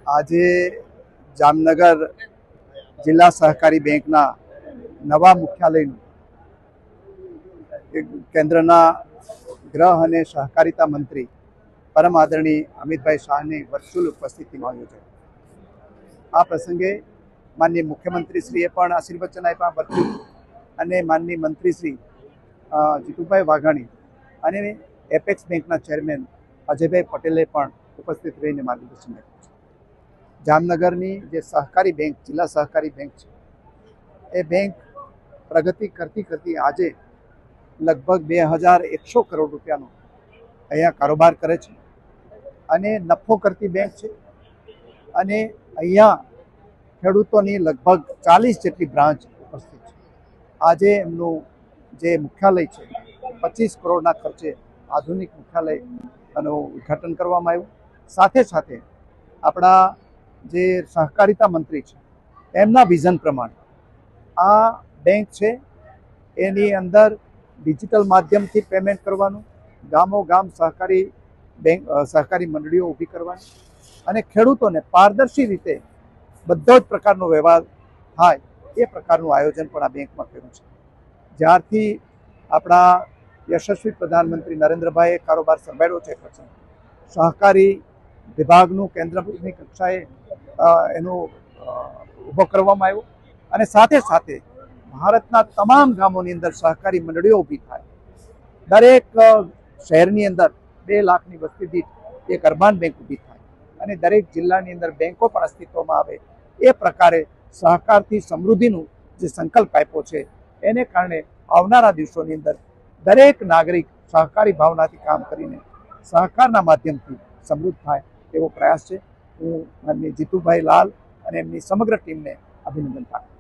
આજે જામનગર જિલ્લા સહકારી બેંકના નવા મુખ્યાલયનું કેન્દ્રના ગૃહ અને સહકારિતા મંત્રી પરમ આદરણીય અમિતભાઈ શાહની વર્ચ્યુઅલ ઉપસ્થિતિમાં યોજાઈ। આ પ્રસંગે માનનીય મુખ્યમંત્રીશ્રીએ પણ આશીર્વચન આપ્યા વર્ચ્યુઅલ, અને માનનીય મંત્રીશ્રી જીતુભાઈ વાઘાણી અને એપેક્સ બેંકના ચેરમેન અજયભાઈ પટેલે પણ ઉપસ્થિત રહીને માર્ગદર્શન આપ્યું છે। જામનગરની જે સહકારી બેંક, જિલ્લા સહકારી બેંક છે, એ બેંક પ્રગતિ કરતી આજે લગભગ 2100 કરોડ રૂપિયાનો અહીંયા કારોબાર કરે છે અને નફો કરતી બેંક છે। અને અહીંયા ખેડૂતોની લગભગ 40 જેટલી બ્રાન્ચ ઉપસ્થિત છે। આજે એમનું જે મુખ્યાલય છે 25 કરોડના ખર્ચે આધુનિક મુખ્યાલયનું ઉદ્ઘાટન કરવામાં આવ્યું। સાથે સાથે આપણા જે સહકારિતા મંત્રી છે એમના વિઝન પ્રમાણે આ બેંક છે એની અંદર ડિજિટલ માધ્યમથી પેમેન્ટ કરવાનું, ગામો ગામ સહકારી મંડળીઓ ઊભી કરવાની અને ખેડૂતોને પારદર્શી રીતે બધો જ પ્રકારનો વ્યવહાર થાય એ પ્રકારનું આયોજન પણ આ બેંકમાં કર્યું છે। જ્યારથી આપણા યશસ્વી પ્રધાનમંત્રી નરેન્દ્રભાઈએ કારોબાર સંભાળ્યો છે, સહકારી વિભાગનું કેન્દ્રની કક્ષાએ એનું ઊભો કરવામાં આવ્યો અને સાથે સાથે ભારતના તમામ ગામોની અંદર સહકારી મંડળીઓ ઊભી થાય, દરેક શહેરની અંદર 2 લાખની વસ્તી દીઠ એક અર્બન બેંક ઊભી થાય અને દરેક જિલ્લાની અંદર બેંકો પણ અસ્તિત્વમાં આવે, એ પ્રકારે સહકારથી સમૃદ્ધિનું જે સંકલ્પ આપ્યો છે એને કારણે આવનારા દિવસોની અંદર દરેક નાગરિક સહકારી ભાવનાથી કામ કરીને સહકારના માધ્યમથી સમૃદ્ધ થાય એવો પ્રયાસ છે। હું માનનીય જીતુભાઈ લાલ અને એમની સમગ્ર ટીમને અભિનંદન પાઠવું છું।